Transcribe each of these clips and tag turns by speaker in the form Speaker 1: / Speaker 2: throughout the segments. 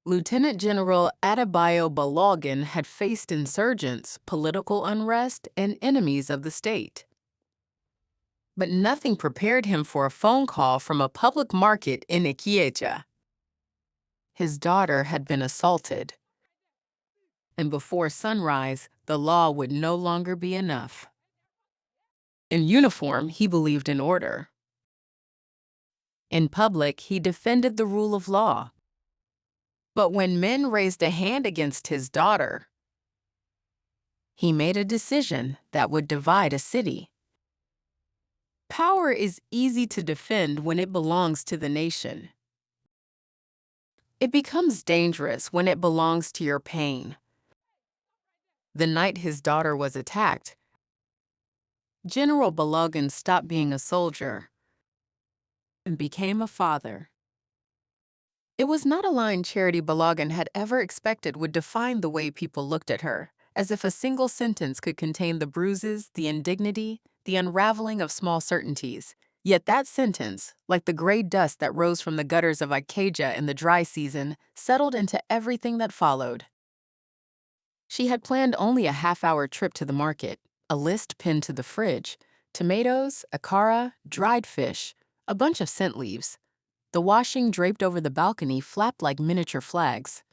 Speaker 1: Lieutenant General Adebayo Balogun had faced insurgents, political unrest, and enemies of the state. But nothing prepared him for a phone call from a public market in Ikieja. His daughter had been assaulted, and before sunrise, the law would no longer be enough. In uniform, he believed in order. In public, he defended the rule of law. But when men raised a hand against his daughter, he made a decision that would divide a city. Power is easy to defend when it belongs to the nation. It becomes dangerous when it belongs to your pain. The night his daughter was attacked, General Balogun stopped being a soldier and became a father. It was not a line Charity Balogun had ever expected would define the way people looked at her, as if a single sentence could contain the bruises, the indignity, the unraveling of small certainties. Yet that sentence, like the gray dust that rose from the gutters of Ikeja in the dry season, settled into everything that followed. She had planned only a half-hour trip to the market, a list pinned to the fridge, tomatoes, akara, dried fish, a bunch of scent leaves. The washing draped over the balcony flapped like miniature flags.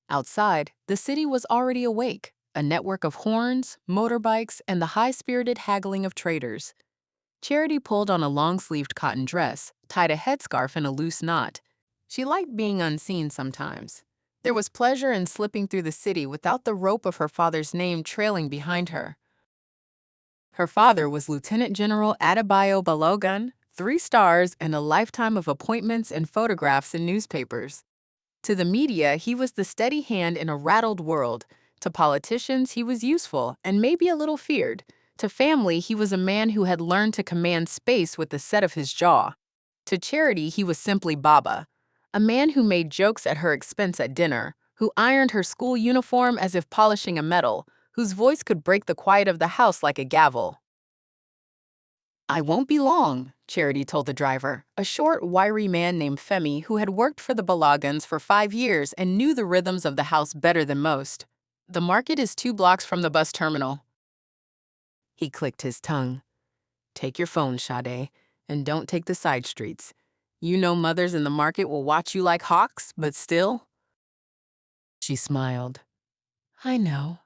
Speaker 1: Outside, the city was already awake, a network of horns, motorbikes, and the high-spirited haggling of traders. Charity pulled on a long-sleeved cotton dress, tied a headscarf in a loose knot. She liked being unseen sometimes. There was pleasure in slipping through the city without the rope of her father's name trailing behind her. Her father was Lieutenant General Adebayo Balogun, 3 stars and a lifetime of appointments and photographs in newspapers. To the media, he was the steady hand in a rattled world. To politicians, he was useful and maybe a little feared. To family, he was a man who had learned to command space with the set of his jaw. To Charity, he was simply Baba, a man who made jokes at her expense at dinner, who ironed her school uniform as if polishing a medal, whose voice could break the quiet of the house like a gavel. "I won't be long," Charity told the driver, a short, wiry man named Femi who had worked for the Baloguns for 5 years and knew the rhythms of the house better than most. "The market is 2 blocks from the bus terminal." He clicked his tongue. "Take your phone, Sade, and don't take the side streets. You know mothers in the market will watch you like hawks, but still." She smiled. "I know."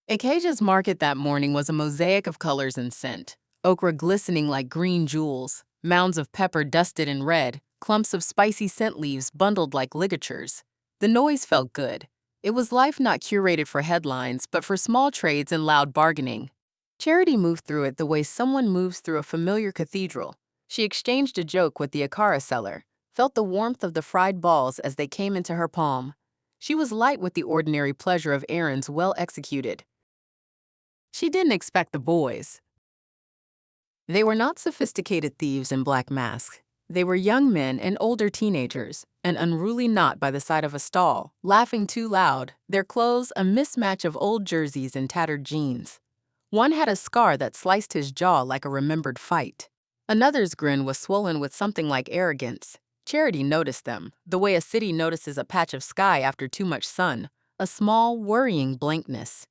Speaker 1: Ikeja's market that morning was a mosaic of colors and scent. Okra glistening like green jewels, mounds of pepper dusted in red, clumps of spicy scent leaves bundled like ligatures. The noise felt good. It was life not curated for headlines, but for small trades and loud bargaining. Charity moved through it the way someone moves through a familiar cathedral. She exchanged a joke with the akara seller, felt the warmth of the fried balls as they came into her palm. She was light with the ordinary pleasure of errands well executed. She didn't expect the boys. They were not sophisticated thieves in black masks. They were young men and older teenagers, an unruly knot by the side of a stall, laughing too loud, their clothes a mismatch of old jerseys and tattered jeans. One had a scar that sliced his jaw like a remembered fight. Another's grin was swollen with something like arrogance. Charity noticed them, the way a city notices a patch of sky after too much sun, a small, worrying blankness.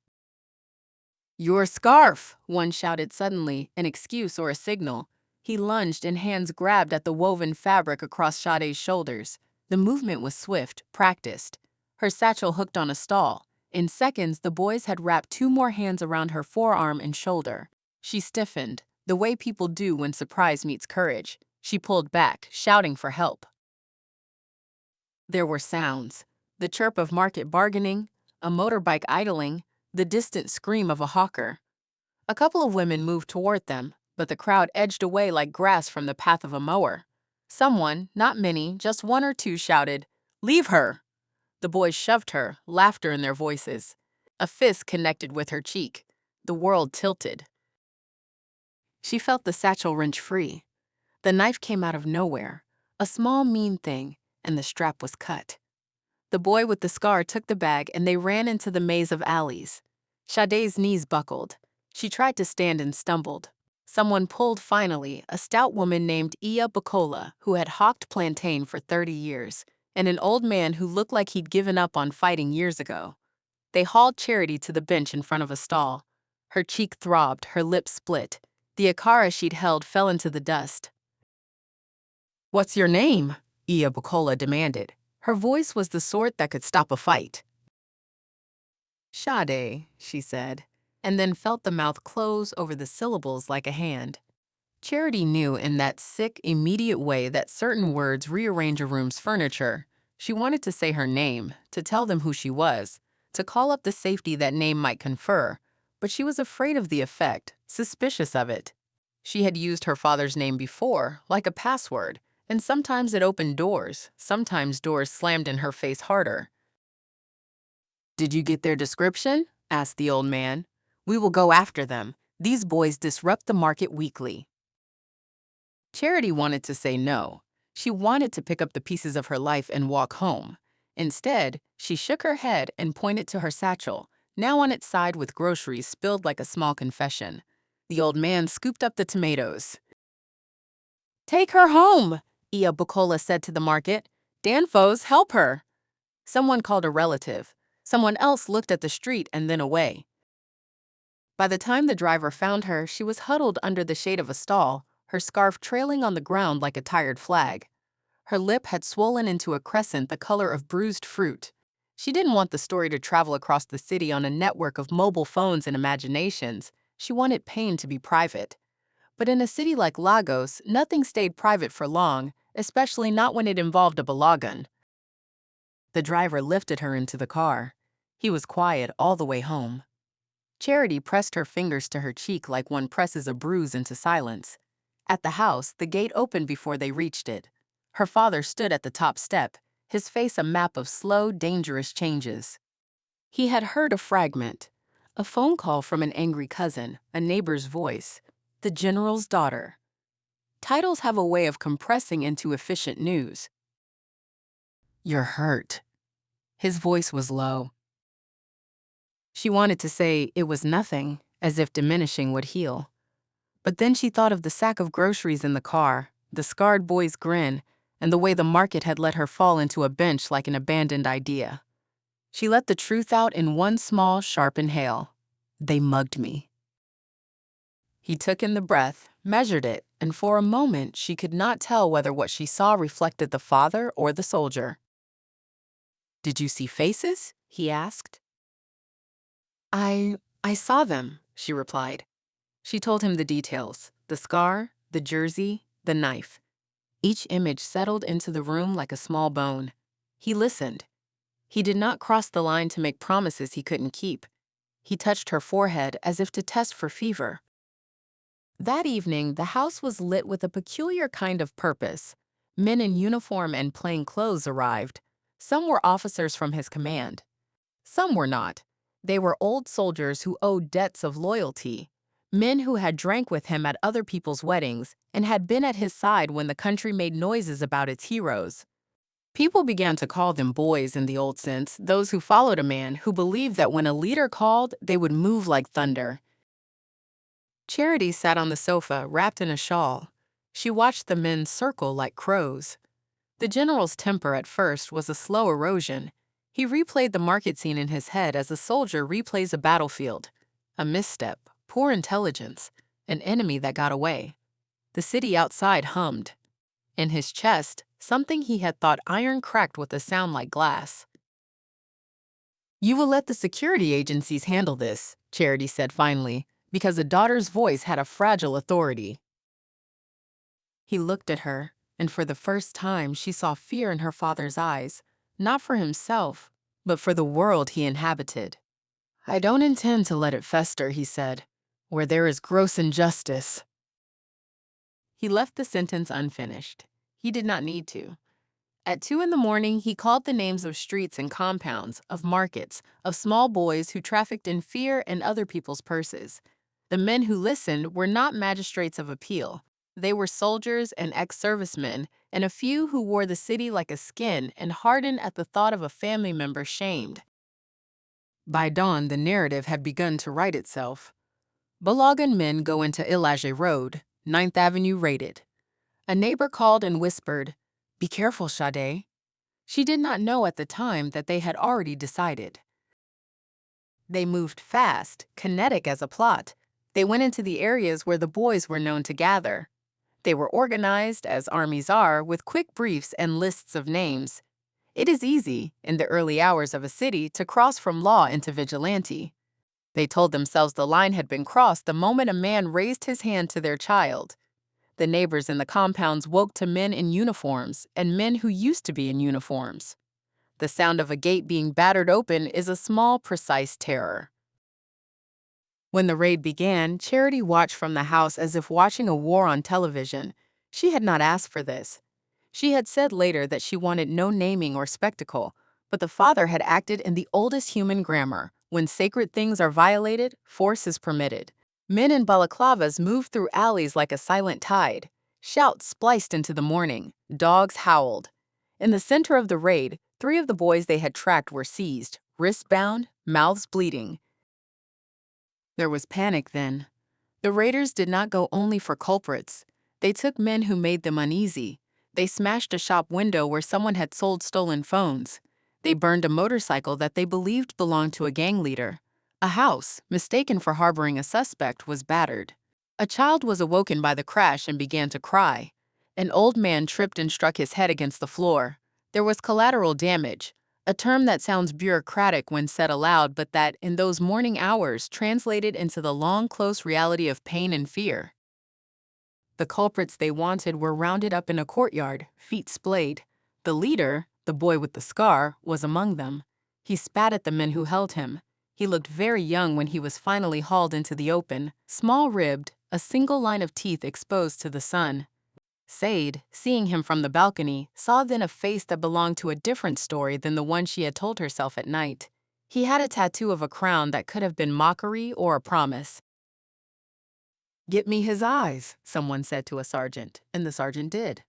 Speaker 1: "Your scarf!" one shouted suddenly, an excuse or a signal. He lunged and hands grabbed at the woven fabric across Sade's shoulders. The movement was swift, practiced. Her satchel hooked on a stall. In seconds, the boys had wrapped 2 more hands around her forearm and shoulder. She stiffened, the way people do when surprise meets courage. She pulled back, shouting for help. There were sounds. The chirp of market bargaining, a motorbike idling, the distant scream of a hawker. A couple of women moved toward them, but the crowd edged away like grass from the path of a mower. Someone, not many, just 1 or 2, shouted, "Leave her!" The boys shoved her, laughter in their voices. A fist connected with her cheek. The world tilted. She felt the satchel wrench free. The knife came out of nowhere, a small, mean thing, and the strap was cut. The boy with the scar took the bag and they ran into the maze of alleys. Sade's knees buckled. She tried to stand and stumbled. Someone pulled finally, a stout woman named Iya Bakola, who had hawked plantain for 30 years. and an old man who looked like he'd given up on fighting years ago. They hauled Charity to the bench in front of a stall. Her cheek throbbed, her lips split. The akara she'd held fell into the dust. "What's your name?" Bukola demanded. Her voice was the sort that could stop a fight. "Sade," she said, and then felt the mouth close over the syllables like a hand. Charity knew in that sick, immediate way that certain words rearrange a room's furniture. She wanted to say her name, to tell them who she was, to call up the safety that name might confer, but she was afraid of the effect, suspicious of it. She had used her father's name before, like a password, and sometimes it opened doors, sometimes doors slammed in her face harder. "Did you get their description?" asked the old man. "We will go after them. These boys disrupt the market weekly." Charity wanted to say no. She wanted to pick up the pieces of her life and walk home. Instead, she shook her head and pointed to her satchel, now on its side with groceries spilled like a small confession. The old man scooped up the tomatoes. "Take her home," Bukola said to the market. "Danfoes, help her." Someone called a relative. Someone else looked at the street and then away. By the time the driver found her, she was huddled under the shade of a stall, her scarf trailing on the ground like a tired flag. Her lip had swollen into a crescent the color of bruised fruit. She didn't want the story to travel across the city on a network of mobile phones and imaginations. She wanted pain to be private. But in a city like Lagos, nothing stayed private for long, especially not when it involved a Balogun. The driver lifted her into the car. He was quiet all the way home. Charity pressed her fingers to her cheek like one presses a bruise into silence. At the house, the gate opened before they reached it. Her father stood at the top step, his face a map of slow, dangerous changes. He had heard a fragment, a phone call from an angry cousin, a neighbor's voice, the general's daughter. Titles have a way of compressing into efficient news. "You're hurt." His voice was low. She wanted to say it was nothing, as if diminishing would heal. But then she thought of the sack of groceries in the car, the scarred boy's grin, and the way the market had let her fall into a bench like an abandoned idea. She let the truth out in one small, sharp inhale. "They mugged me." He took in the breath, measured it, and for a moment she could not tell whether what she saw reflected the father or the soldier. "Did you see faces?" he asked. I saw them," she replied. She told him the details, the scar, the jersey, the knife. Each image settled into the room like a small bone. He listened. He did not cross the line to make promises he couldn't keep. He touched her forehead as if to test for fever. That evening, the house was lit with a peculiar kind of purpose. Men in uniform and plain clothes arrived. Some were officers from his command. Some were not. They were old soldiers who owed debts of loyalty, men who had drank with him at other people's weddings and had been at his side when the country made noises about its heroes. People began to call them boys in the old sense, those who followed a man who believed that when a leader called, they would move like thunder. Charity sat on the sofa, wrapped in a shawl. She watched the men circle like crows. The general's temper at first was a slow erosion. He replayed the market scene in his head as a soldier replays a battlefield. A misstep, poor intelligence, an enemy that got away. The city outside hummed. In his chest, something he had thought iron cracked with a sound like glass. "You will let the security agencies handle this," Charity said finally, because a daughter's voice had a fragile authority. He looked at her, and for the first time she saw fear in her father's eyes, not for himself, but for the world he inhabited. "I don't intend to let it fester," he said, "where there is gross injustice." He left the sentence unfinished. He did not need to. At 2 in the morning, he called the names of streets and compounds, of markets, of small boys who trafficked in fear and other people's purses. The men who listened were not magistrates of appeal. They were soldiers and ex-servicemen, and a few who wore the city like a skin and hardened at the thought of a family member shamed. By dawn, the narrative had begun to write itself. Balogun men go into Ilaje Road, 9th Avenue raided. A neighbor called and whispered, "Be careful, Sade." She did not know at the time that they had already decided. They moved fast, kinetic as a plot. They went into the areas where the boys were known to gather. They were organized, as armies are, with quick briefs and lists of names. It is easy, in the early hours of a city, to cross from law into vigilante. They told themselves the line had been crossed the moment a man raised his hand to their child. The neighbors in the compounds woke to men in uniforms and men who used to be in uniforms. The sound of a gate being battered open is a small, precise terror. When the raid began, Charity watched from the house as if watching a war on television. She had not asked for this. She had said later that she wanted no naming or spectacle, but the father had acted in the oldest human grammar. When sacred things are violated, force is permitted. Men in balaclavas moved through alleys like a silent tide. Shouts spliced into the morning. Dogs howled. In the center of the raid, 3 of the boys they had tracked were seized, wrists bound, mouths bleeding. There was panic then. The raiders did not go only for culprits. They took men who made them uneasy. They smashed a shop window where someone had sold stolen phones. They burned a motorcycle that they believed belonged to a gang leader. A house, mistaken for harboring a suspect, was battered. A child was awoken by the crash and began to cry. An old man tripped and struck his head against the floor. There was collateral damage, a term that sounds bureaucratic when said aloud, but that, in those morning hours, translated into the long, close reality of pain and fear. The culprits they wanted were rounded up in a courtyard, feet splayed. The leader, the boy with the scar, was among them. He spat at the men who held him. He looked very young when he was finally hauled into the open, small-ribbed, a single line of teeth exposed to the sun. Said, seeing him from the balcony, saw then a face that belonged to a different story than the one she had told herself at night. He had a tattoo of a crown that could have been mockery or a promise. "Get me his eyes," someone said to a sergeant, and the sergeant did.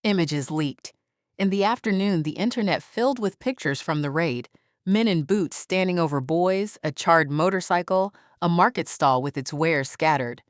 Speaker 1: Images leaked. In the afternoon, the internet filled with pictures from the raid. Men in boots standing over boys, a charred motorcycle, a market stall with its wares scattered.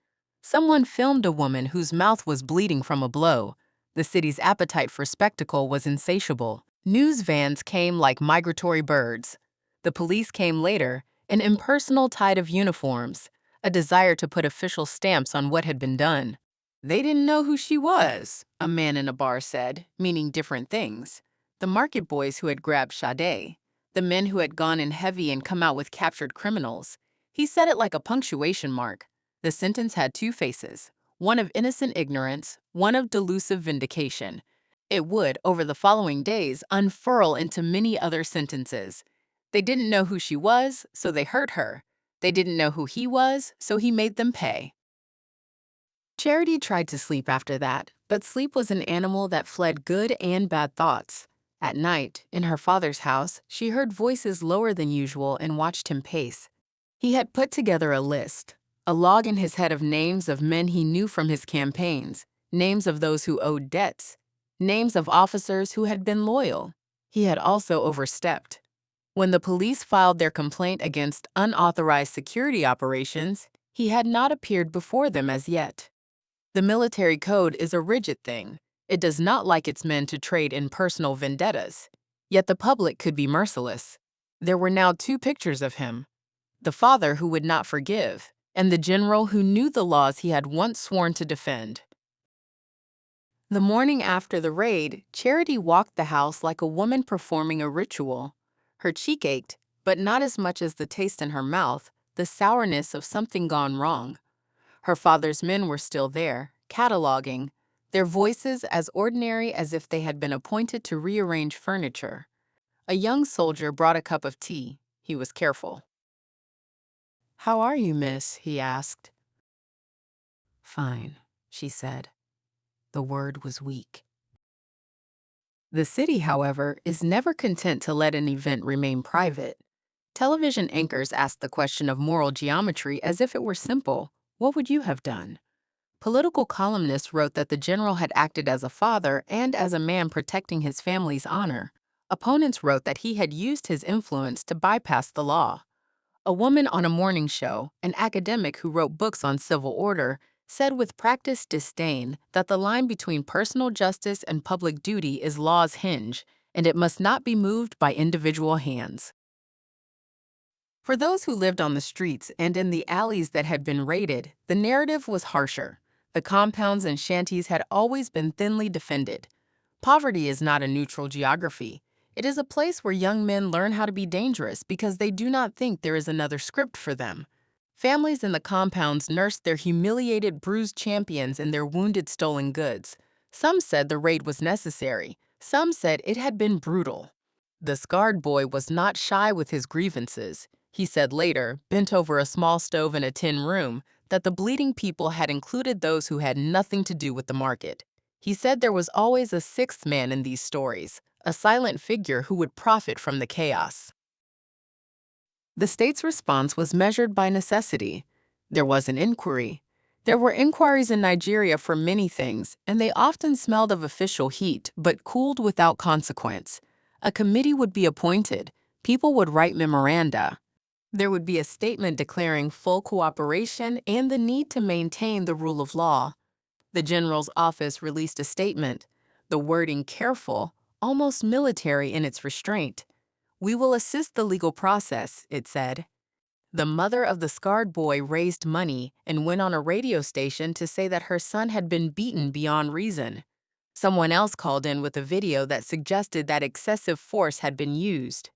Speaker 1: Someone filmed a woman whose mouth was bleeding from a blow. The city's appetite for spectacle was insatiable. News vans came like migratory birds. The police came later, an impersonal tide of uniforms, a desire to put official stamps on what had been done. "They didn't know who she was," a man in a bar said, meaning different things. The market boys who had grabbed Sade, the men who had gone in heavy and come out with captured criminals. He said it like a punctuation mark. The sentence had 2 faces, one of innocent ignorance, one of delusive vindication. It would, over the following days, unfurl into many other sentences. They didn't know who she was, so they hurt her. They didn't know who he was, so he made them pay. Charity tried to sleep after that, but sleep was an animal that fled good and bad thoughts. At night, in her father's house, she heard voices lower than usual and watched him pace. He had put together a list, a log in his head of names of men he knew from his campaigns, names of those who owed debts, names of officers who had been loyal. He had also overstepped. When the police filed their complaint against unauthorized security operations, he had not appeared before them as yet. The military code is a rigid thing. It does not like its men to trade in personal vendettas. Yet the public could be merciless. There were now 2 pictures of him: the father who would not forgive, and the general who knew the laws he had once sworn to defend. The morning after the raid, Charity walked the house like a woman performing a ritual. Her cheek ached, but not as much as the taste in her mouth, the sourness of something gone wrong. Her father's men were still there, cataloging, their voices as ordinary as if they had been appointed to rearrange furniture. A young soldier brought a cup of tea. He was careful. "How are you, miss?" he asked. "Fine," she said. The word was weak. The city, however, is never content to let an event remain private. Television anchors ask the question of moral geometry as if it were simple. What would you have done? Political columnists wrote that the general had acted as a father and as a man protecting his family's honor. Opponents wrote that he had used his influence to bypass the law. A woman on a morning show, an academic who wrote books on civil order, said with practiced disdain that the line between personal justice and public duty is law's hinge, and it must not be moved by individual hands. For those who lived on the streets and in the alleys that had been raided, the narrative was harsher. The compounds and shanties had always been thinly defended. Poverty is not a neutral geography. It is a place where young men learn how to be dangerous because they do not think there is another script for them. Families in the compounds nursed their humiliated, bruised champions and their wounded, stolen goods. Some said the raid was necessary. Some said it had been brutal. The scarred boy was not shy with his grievances. He said later, bent over a small stove in a tin room, that the bleeding people had included those who had nothing to do with the market. He said there was always a sixth man in these stories, a silent figure who would profit from the chaos. The state's response was measured by necessity. There was an inquiry. There were inquiries in Nigeria for many things, and they often smelled of official heat but cooled without consequence. A committee would be appointed. People would write memoranda. There would be a statement declaring full cooperation and the need to maintain the rule of law. The general's office released a statement, the wording careful, almost military in its restraint. "We will assist the legal process," it said. The mother of the scarred boy raised money and went on a radio station to say that her son had been beaten beyond reason. Someone else called in with a video that suggested that excessive force had been used.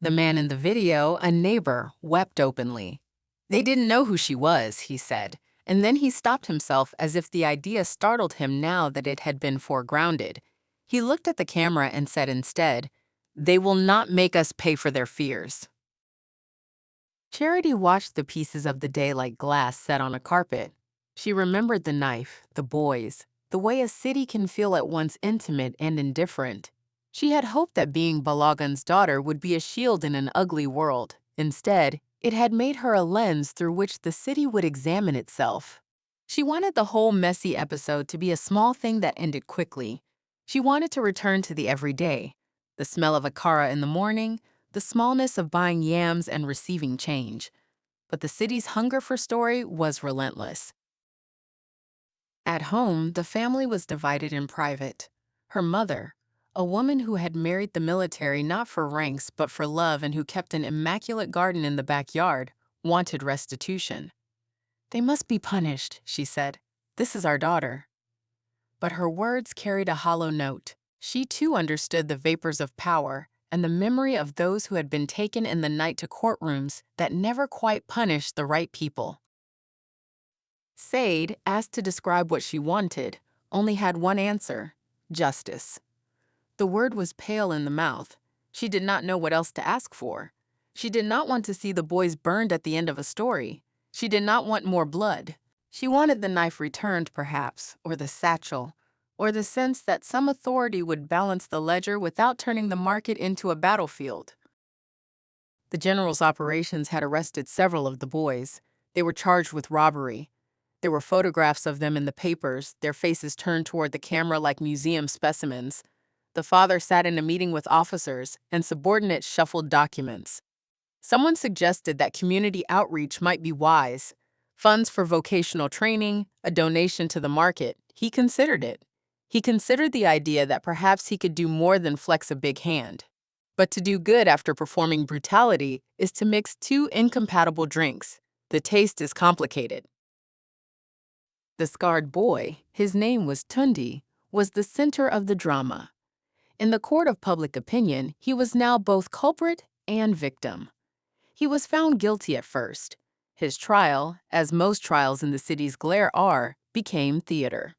Speaker 1: The man in the video, a neighbor, wept openly. They didn't know who she was, he said, and then he stopped himself as if the idea startled him now that it had been foregrounded. He looked at the camera and said instead, "They will not make us pay for their fears." Charity watched the pieces of the day like glass set on a carpet. She remembered the knife, the boys, the way a city can feel at once intimate and indifferent. She had hoped that being Balogun's daughter would be a shield in an ugly world. Instead, it had made her a lens through which the city would examine itself. She wanted the whole messy episode to be a small thing that ended quickly. She wanted to return to the everyday, the smell of akara in the morning, the smallness of buying yams and receiving change. But the city's hunger for story was relentless. At home, the family was divided in private. Her mother, a woman who had married the military not for ranks but for love and who kept an immaculate garden in the backyard, wanted restitution. "They must be punished," she said. "This is our daughter." But her words carried a hollow note. She too understood the vapors of power and the memory of those who had been taken in the night to courtrooms that never quite punished the right people. Said, asked to describe what she wanted, only had one answer: justice. The word was pale in the mouth. She did not know what else to ask for. She did not want to see the boys burned at the end of a story. She did not want more blood. She wanted the knife returned, perhaps, or the satchel, or the sense that some authority would balance the ledger without turning the market into a battlefield. The general's operations had arrested several of the boys. They were charged with robbery. There were photographs of them in the papers, their faces turned toward the camera like museum specimens. The father sat in a meeting with officers, and subordinates shuffled documents. Someone suggested that community outreach might be wise. Funds for vocational training, a donation to the market. He considered it. He considered the idea that perhaps he could do more than flex a big hand. But to do good after performing brutality is to mix two incompatible drinks. The taste is complicated. The scarred boy, his name was Tundi, was the center of the drama. In the court of public opinion, he was now both culprit and victim. He was found guilty at first. His trial, as most trials in the city's glare are, became theater.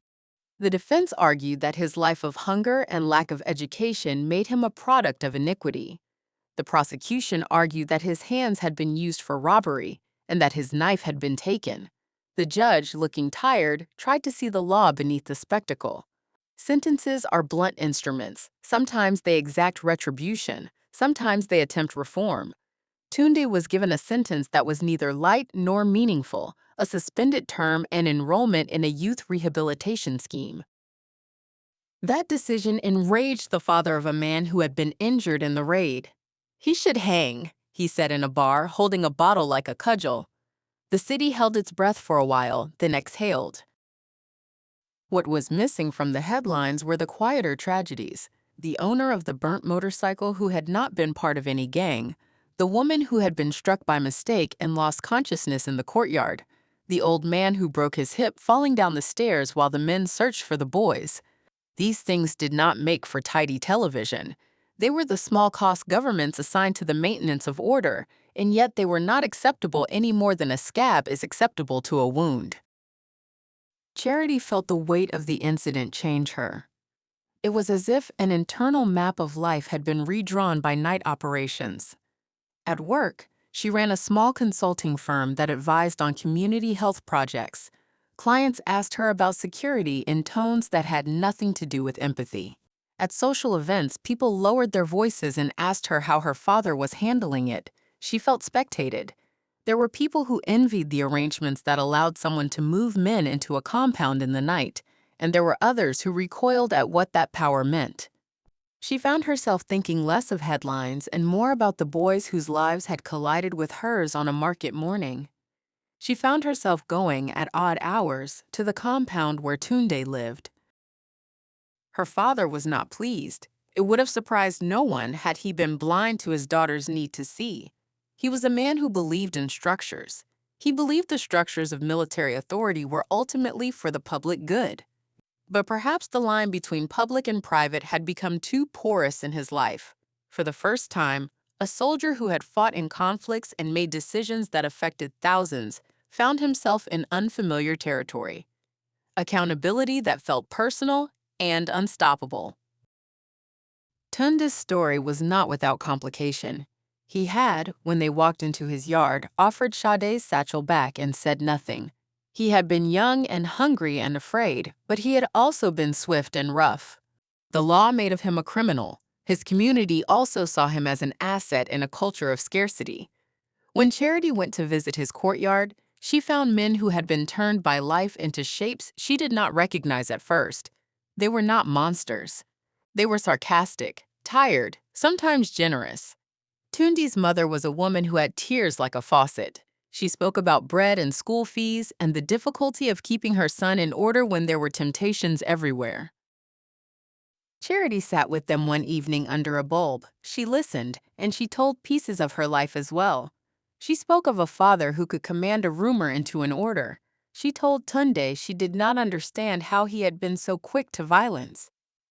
Speaker 1: The defense argued that his life of hunger and lack of education made him a product of iniquity. The prosecution argued that his hands had been used for robbery and that his knife had been taken. The judge, looking tired, tried to see the law beneath the spectacle. Sentences are blunt instruments. Sometimes they exact retribution. Sometimes they attempt reform. Tunde was given a sentence that was neither light nor meaningful, a suspended term and enrollment in a youth rehabilitation scheme. That decision enraged the father of a man who had been injured in the raid. "He should hang," he said in a bar, holding a bottle like a cudgel. The city held its breath for a while, then exhaled. What was missing from the headlines were the quieter tragedies: the owner of the burnt motorcycle who had not been part of any gang, the woman who had been struck by mistake and lost consciousness in the courtyard, the old man who broke his hip falling down the stairs while the men searched for the boys. These things did not make for tidy television. They were the small-cost governments assigned to the maintenance of order, and yet they were not acceptable any more than a scab is acceptable to a wound. Charity felt the weight of the incident change her. It was as if an internal map of life had been redrawn by night operations. At work, she ran a small consulting firm that advised on community health projects. Clients asked her about security in tones that had nothing to do with empathy. At social events, people lowered their voices and asked her how her father was handling it. She felt spectated. There were people who envied the arrangements that allowed someone to move men into a compound in the night, and there were others who recoiled at what that power meant. She found herself thinking less of headlines and more about the boys whose lives had collided with hers on a market morning. She found herself going, at odd hours, to the compound where Tunde lived. Her father was not pleased. It would have surprised no one had he been blind to his daughter's need to see. He was a man who believed in structures. He believed the structures of military authority were ultimately for the public good. But perhaps the line between public and private had become too porous in his life. For the first time, a soldier who had fought in conflicts and made decisions that affected thousands found himself in unfamiliar territory. Accountability that felt personal and unstoppable. Tunde's story was not without complication. He had, when they walked into his yard, offered Sade's satchel back and said nothing. He had been young and hungry and afraid, but he had also been swift and rough. The law made of him a criminal. His community also saw him as an asset in a culture of scarcity. When Charity went to visit his courtyard, she found men who had been turned by life into shapes she did not recognize at first. They were not monsters. They were sarcastic, tired, sometimes generous. Tunde's mother was a woman who had tears like a faucet. She spoke about bread and school fees and the difficulty of keeping her son in order when there were temptations everywhere. Charity sat with them one evening under a bulb. She listened, and she told pieces of her life as well. She spoke of a father who could command a rumor into an order. She told Tunde she did not understand how he had been so quick to violence.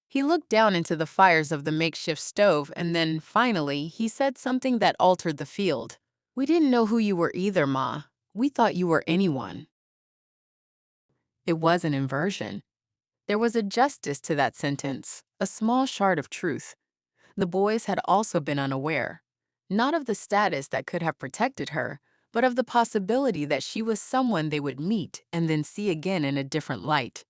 Speaker 1: He looked down into the fires of the makeshift stove, and then, finally, he said something that altered the field. "We didn't know who you were either, Ma. We thought you were anyone." It was an inversion. There was a justice to that sentence, a small shard of truth. The boys had also been unaware, not of the status that could have protected her, but of the possibility that she was someone they would meet and then see again in a different light.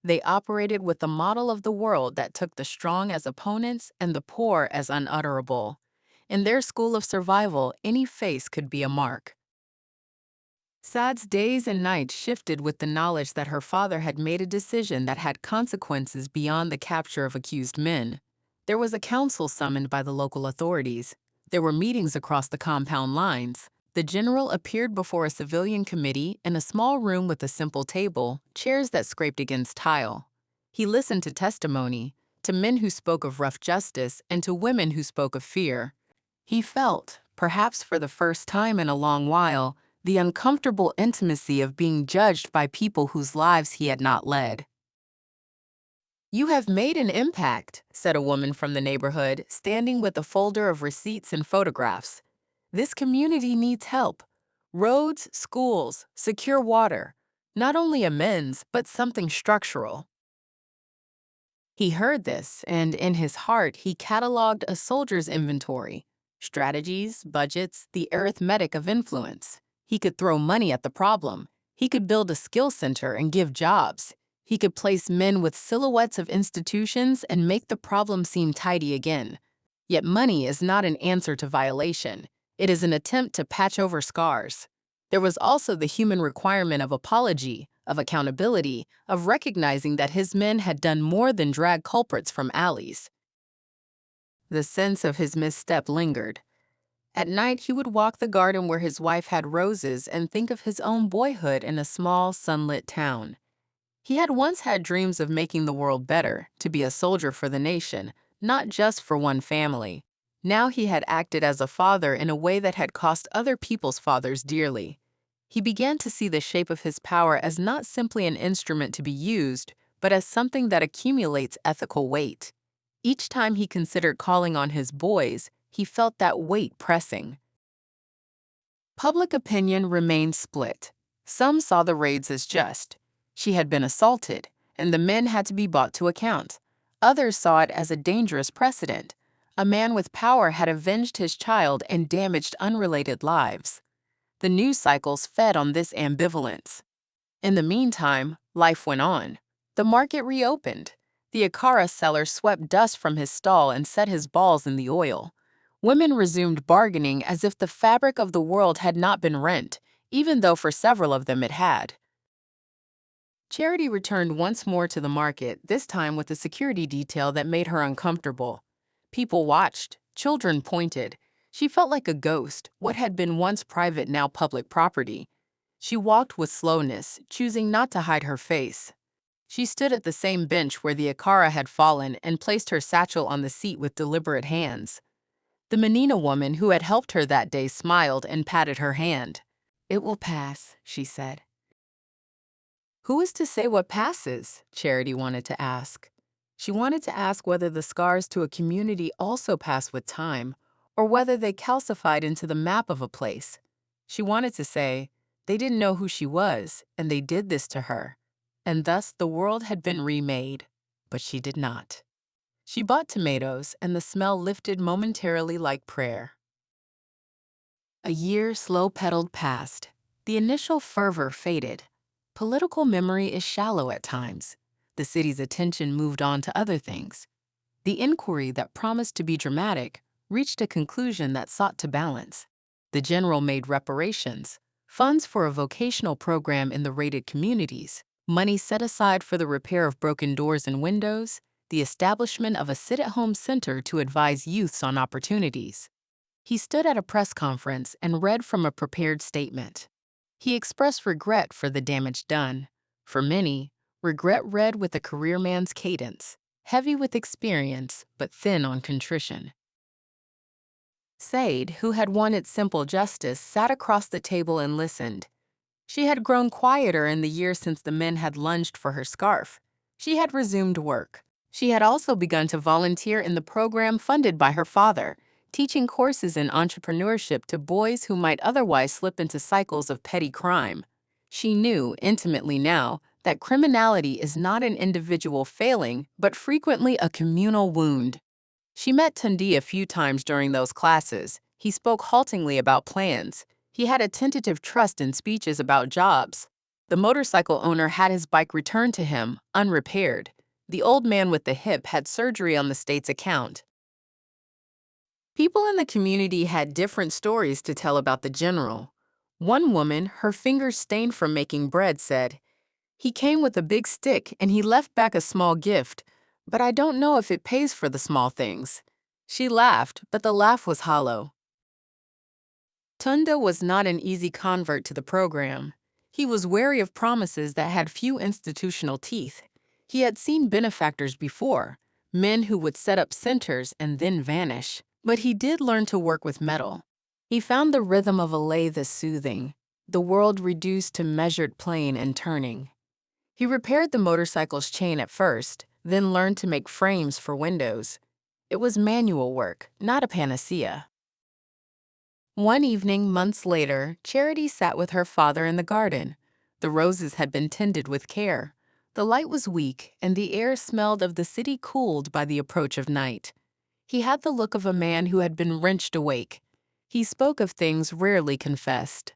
Speaker 1: They operated with the model of the world that took the strong as opponents and the poor as unutterable. In their school of survival, any face could be a mark. Saad's days and nights shifted with the knowledge that her father had made a decision that had consequences beyond the capture of accused men. There was a council summoned by the local authorities. There were meetings across the compound lines. The general appeared before a civilian committee in a small room with a simple table, chairs that scraped against tile. He listened to testimony, to men who spoke of rough justice and to women who spoke of fear. He felt, perhaps for the first time in a long while, the uncomfortable intimacy of being judged by people whose lives he had not led. "You have made an impact," said a woman from the neighborhood, standing with a folder of receipts and photographs. "This community needs help. Roads, schools, secure water. Not only amends, but something structural." He heard this, and in his heart, he cataloged a soldier's inventory: strategies, budgets, the arithmetic of influence. He could throw money at the problem. He could build a skill center and give jobs. He could place men with silhouettes of institutions and make the problem seem tidy again. Yet money is not an answer to violation. It is an attempt to patch over scars. There was also the human requirement of apology, of accountability, of recognizing that his men had done more than drag culprits from alleys. The sense of his misstep lingered. At night, he would walk the garden where his wife had roses and think of his own boyhood in a small, sunlit town. He had once had dreams of making the world better, to be a soldier for the nation, not just for one family. Now he had acted as a father in a way that had cost other people's fathers dearly. He began to see the shape of his power as not simply an instrument to be used, but as something that accumulates ethical weight. Each time he considered calling on his boys, he felt that weight pressing. Public opinion remained split. Some saw the raids as just. She had been assaulted, and the men had to be brought to account. Others saw it as a dangerous precedent. A man with power had avenged his child and damaged unrelated lives. The news cycles fed on this ambivalence. In the meantime, life went on. The market reopened. The Akara seller swept dust from his stall and set his balls in the oil. Women resumed bargaining as if the fabric of the world had not been rent, even though for several of them it had. Charity returned once more to the market, this time with a security detail that made her uncomfortable. People watched, children pointed. She felt like a ghost, what had been once private now public property. She walked with slowness, choosing not to hide her face. She stood at the same bench where the Akara had fallen and placed her satchel on the seat with deliberate hands. The Menina woman who had helped her that day smiled and patted her hand. "It will pass," she said. Who is to say what passes? Charity wanted to ask. She wanted to ask whether the scars to a community also pass with time, or whether they calcified into the map of a place. She wanted to say, they didn't know who she was, and they did this to her. And thus the world had been remade, but she did not. She bought tomatoes, and the smell lifted momentarily like prayer. A year slow-pedaled past. The initial fervor faded. Political memory is shallow at times. The city's attention moved on to other things. The inquiry that promised to be dramatic reached a conclusion that sought to balance. The general made reparations, funds for a vocational program in the raided communities, money set aside for the repair of broken doors and windows, the establishment of a sit-at-home center to advise youths on opportunities. He stood at a press conference and read from a prepared statement. He expressed regret for the damage done. For many, regret read with a career man's cadence, heavy with experience but thin on contrition. Said, who had wanted simple justice, sat across the table and listened. She had grown quieter in the years since the men had lunged for her scarf. She had resumed work. She had also begun to volunteer in the program funded by her father, teaching courses in entrepreneurship to boys who might otherwise slip into cycles of petty crime. She knew, intimately now, that criminality is not an individual failing, but frequently a communal wound. She met Tundi a few times during those classes. He spoke haltingly about plans. He had a tentative trust in speeches about jobs. The motorcycle owner had his bike returned to him, unrepaired. The old man with the hip had surgery on the state's account. People in the community had different stories to tell about the general. One woman, her fingers stained from making bread, said, "He came with a big stick and he left back a small gift, but I don't know if it pays for the small things." She laughed, but the laugh was hollow. Tunda was not an easy convert to the program. He was wary of promises that had few institutional teeth. He had seen benefactors before, men who would set up centers and then vanish. But he did learn to work with metal. He found the rhythm of a lathe as soothing, the world reduced to measured playing and turning. He repaired the motorcycle's chain at first, then learned to make frames for windows. It was manual work, not a panacea. One evening, months later, Charity sat with her father in the garden. The roses had been tended with care. The light was weak, and the air smelled of the city cooled by the approach of night. He had the look of a man who had been wrenched awake. He spoke of things rarely confessed.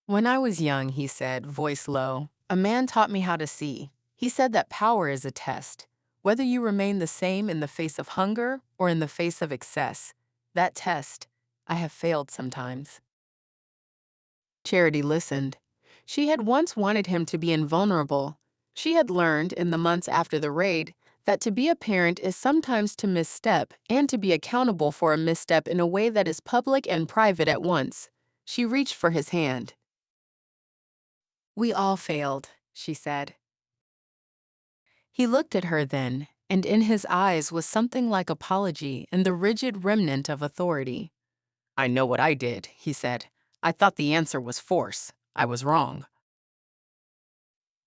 Speaker 1: "When I was young," he said, voice low, "a man taught me how to see. He said that power is a test. Whether you remain the same in the face of hunger or in the face of excess. That test, I have failed sometimes." Charity listened. She had once wanted him to be invulnerable. She had learned, in the months after the raid, That to be a parent is sometimes to misstep and to be accountable for a misstep in a way that is public and private at once. She reached for his hand. "We all failed," she said. He looked at her then, and in his eyes was something like apology and the rigid remnant of authority. "I know what I did," he said. "I thought the answer was force. I was wrong."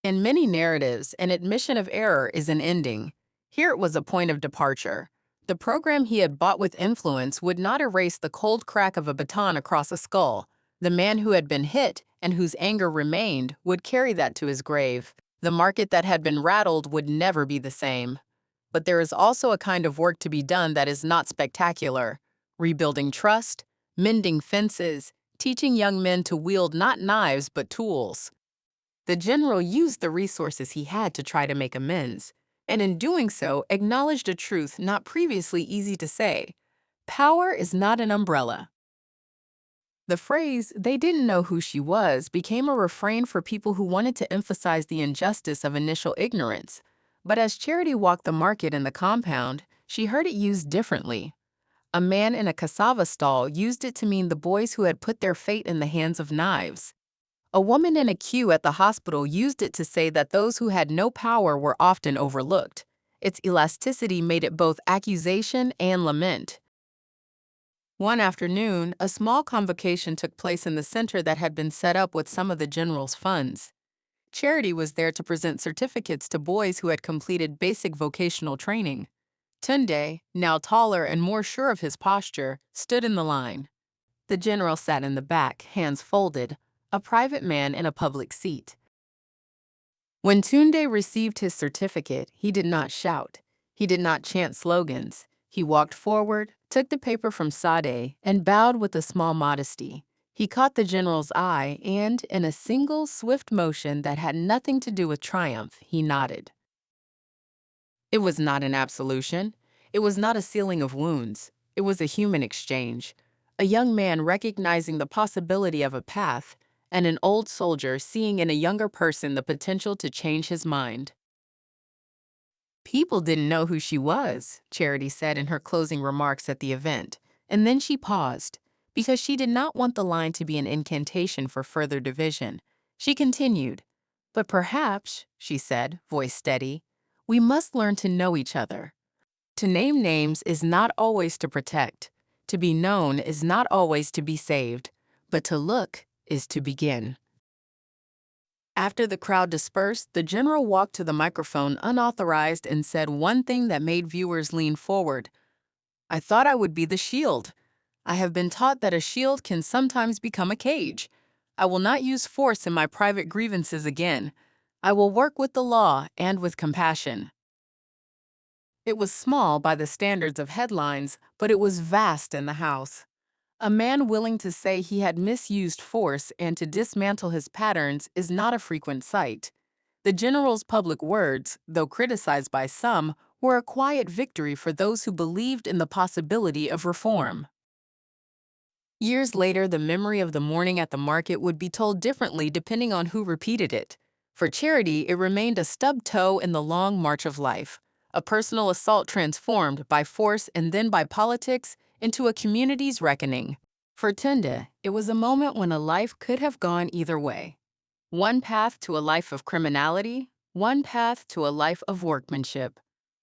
Speaker 1: In many narratives, an admission of error is an ending. Here it was a point of departure. The program he had bought with influence would not erase the cold crack of a baton across a skull. The man who had been hit and whose anger remained would carry that to his grave. The market that had been rattled would never be the same. But there is also a kind of work to be done that is not spectacular. Rebuilding trust, mending fences, teaching young men to wield not knives but tools. The general used the resources he had to try to make amends, and in doing so acknowledged a truth not previously easy to say. Power is not an umbrella. The phrase, "they didn't know who she was," became a refrain for people who wanted to emphasize the injustice of initial ignorance. But as Charity walked the market and the compound, she heard it used differently. A man in a cassava stall used it to mean the boys who had put their fate in the hands of knives. A woman in a queue at the hospital used it to say that those who had no power were often overlooked. Its elasticity made it both accusation and lament. One afternoon, a small convocation took place in the center that had been set up with some of the general's funds. Charity was there to present certificates to boys who had completed basic vocational training. Tunde, now taller and more sure of his posture, stood in the line. The general sat in the back, hands folded, a private man in a public seat. When Tunde received his certificate, he did not shout. He did not chant slogans. He walked forward, took the paper from Sade, and bowed with a small modesty. He caught the general's eye and, in a single, swift motion that had nothing to do with triumph, he nodded. It was not an absolution. It was not a sealing of wounds. It was a human exchange. A young man recognizing the possibility of a path, and an old soldier seeing in a younger person the potential to change his mind. "People didn't know who she was," Charity said in her closing remarks at the event, and then she paused, because she did not want the line to be an incantation for further division. She continued, "But perhaps," she said, voice steady, "we must learn to know each other. To name names is not always to protect. To be known is not always to be saved. But to look is to begin." After the crowd dispersed, the general walked to the microphone unauthorized and said one thing that made viewers lean forward. "I thought I would be the shield. I have been taught that a shield can sometimes become a cage. I will not use force in my private grievances again. I will work with the law and with compassion." It was small by the standards of headlines, but it was vast in the House. A man willing to say he had misused force and to dismantle his patterns is not a frequent sight. The general's public words, though criticized by some, were a quiet victory for those who believed in the possibility of reform. Years later, the memory of the morning at the market would be told differently depending on who repeated it. For Charity, it remained a stubbed toe in the long march of life, a personal assault transformed by force and then by politics into a community's reckoning. For Tunde, it was a moment when a life could have gone either way. One path to a life of criminality, one path to a life of workmanship.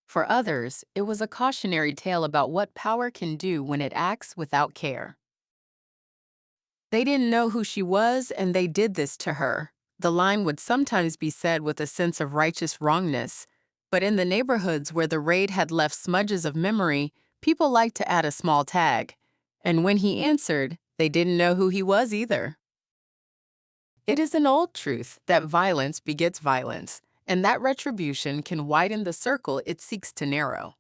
Speaker 1: For others, it was a cautionary tale about what power can do when it acts without care. They didn't know who she was, and they did this to her. The line would sometimes be said with a sense of righteous wrongness, but in the neighborhoods where the raid had left smudges of memory, people liked to add a small tag. And when he answered, they didn't know who he was either. It is an old truth that violence begets violence, and that retribution can widen the circle it seeks to narrow.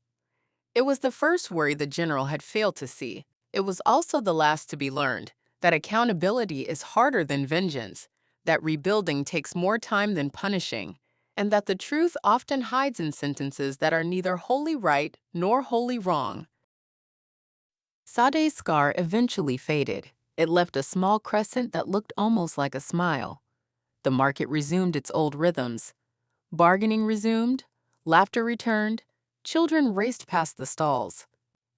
Speaker 1: It was the first worry the general had failed to see. It was also the last to be learned, that accountability is harder than vengeance, that rebuilding takes more time than punishing, and that the truth often hides in sentences that are neither wholly right nor wholly wrong. Sade's scar eventually faded. It left a small crescent that looked almost like a smile. The market resumed its old rhythms. Bargaining resumed, laughter returned, Children raced past the stalls.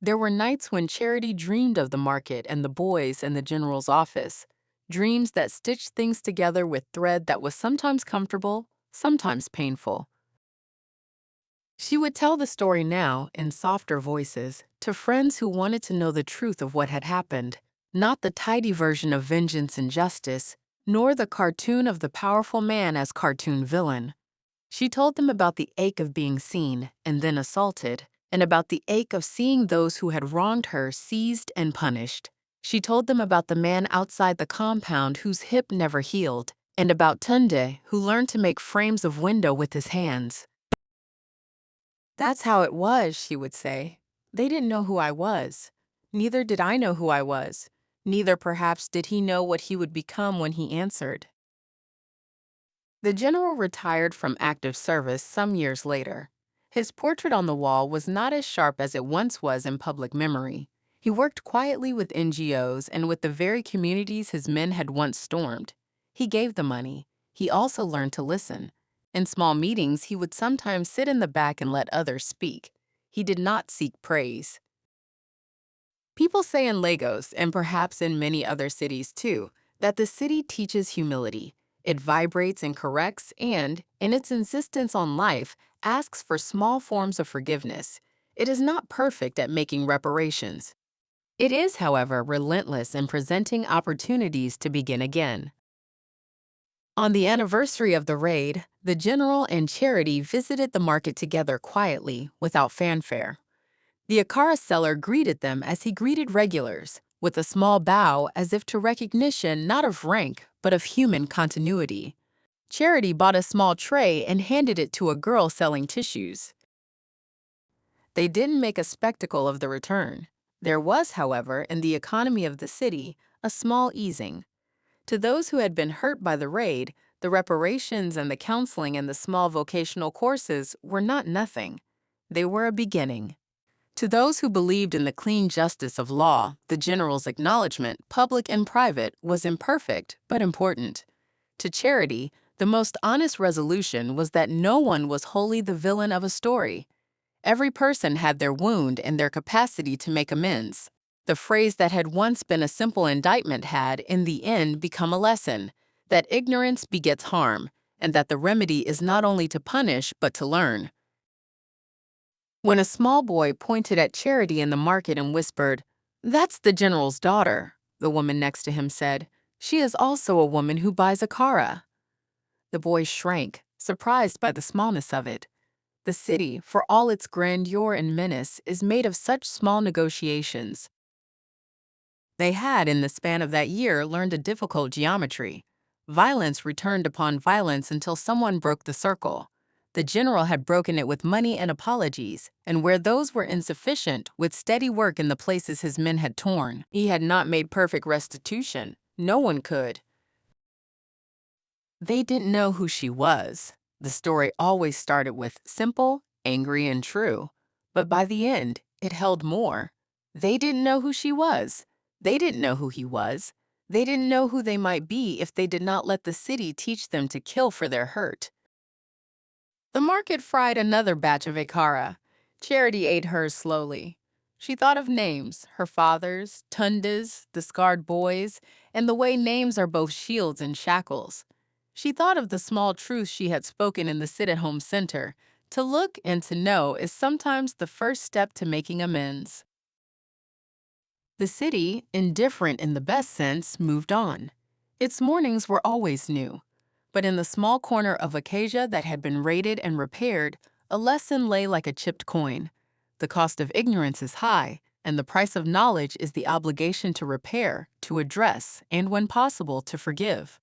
Speaker 1: There were nights when Charity dreamed of the market and the boys and the general's office, dreams that stitched things together with thread that was sometimes comfortable, sometimes painful. She would tell the story now in softer voices to friends who wanted to know the truth of what had happened, not the tidy version of vengeance and justice, nor the cartoon of the powerful man as cartoon villain. She told them about the ache of being seen and then assaulted, and about the ache of seeing those who had wronged her seized and punished. She told them about the man outside the compound whose hip never healed, and about Tunde, who learned to make frames of window with his hands. "That's how it was," she would say. "They didn't know who I was. Neither did I know who I was. Neither perhaps did he know what he would become when he answered." The general retired from active service some years later. His portrait on the wall was not as sharp as it once was in public memory. He worked quietly with NGOs and with the very communities his men had once stormed. He gave the money. He also learned to listen. In small meetings, he would sometimes sit in the back and let others speak. He did not seek praise. People say in Lagos, and perhaps in many other cities too, that the city teaches humility. It vibrates and corrects and, in its insistence on life, asks for small forms of forgiveness. It is not perfect at making reparations. It is, however, relentless in presenting opportunities to begin again. On the anniversary of the raid, the general and Charity visited the market together quietly, without fanfare. The Akara seller greeted them as he greeted regulars, with a small bow as if to recognition not of rank, but of human continuity. Charity bought a small tray and handed it to a girl selling tissues. They didn't make a spectacle of the return. There was, however, in the economy of the city, a small easing. To those who had been hurt by the raid, the reparations and the counseling and the small vocational courses were not nothing. They were a beginning. To those who believed in the clean justice of law, the general's acknowledgement, public and private, was imperfect but important. To Charity, the most honest resolution was that no one was wholly the villain of a story. Every person had their wound and their capacity to make amends. The phrase that had once been a simple indictment had, in the end, become a lesson, that ignorance begets harm, and that the remedy is not only to punish but to learn. When a small boy pointed at Charity in the market and whispered, "That's the general's daughter," the woman next to him said, "She is also a woman who buys Akara." The boy shrank, surprised by the smallness of it. The city, for all its grandeur and menace, is made of such small negotiations. They had, in the span of that year, learned a difficult geometry. Violence returned upon violence until someone broke the circle. The general had broken it with money and apologies, and where those were insufficient, with steady work in the places his men had torn. He had not made perfect restitution. No one could. They didn't know who she was. The story always started with simple, angry, and true. But by the end, it held more. They didn't know who she was. They didn't know who he was. They didn't know who they might be if they did not let the city teach them to kill for their hurt. The market fried another batch of Akara. Charity ate hers slowly. She thought of names, her father's, Tunde's, the scarred boys, and the way names are both shields and shackles. She thought of the small truths she had spoken in the sit-at-home center. To look and to know is sometimes the first step to making amends. The city, indifferent in the best sense, moved on. Its mornings were always new. But in the small corner of Acacia that had been raided and repaired, a lesson lay like a chipped coin. The cost of ignorance is high, and the price of knowledge is the obligation to repair, to address, and when possible, to forgive.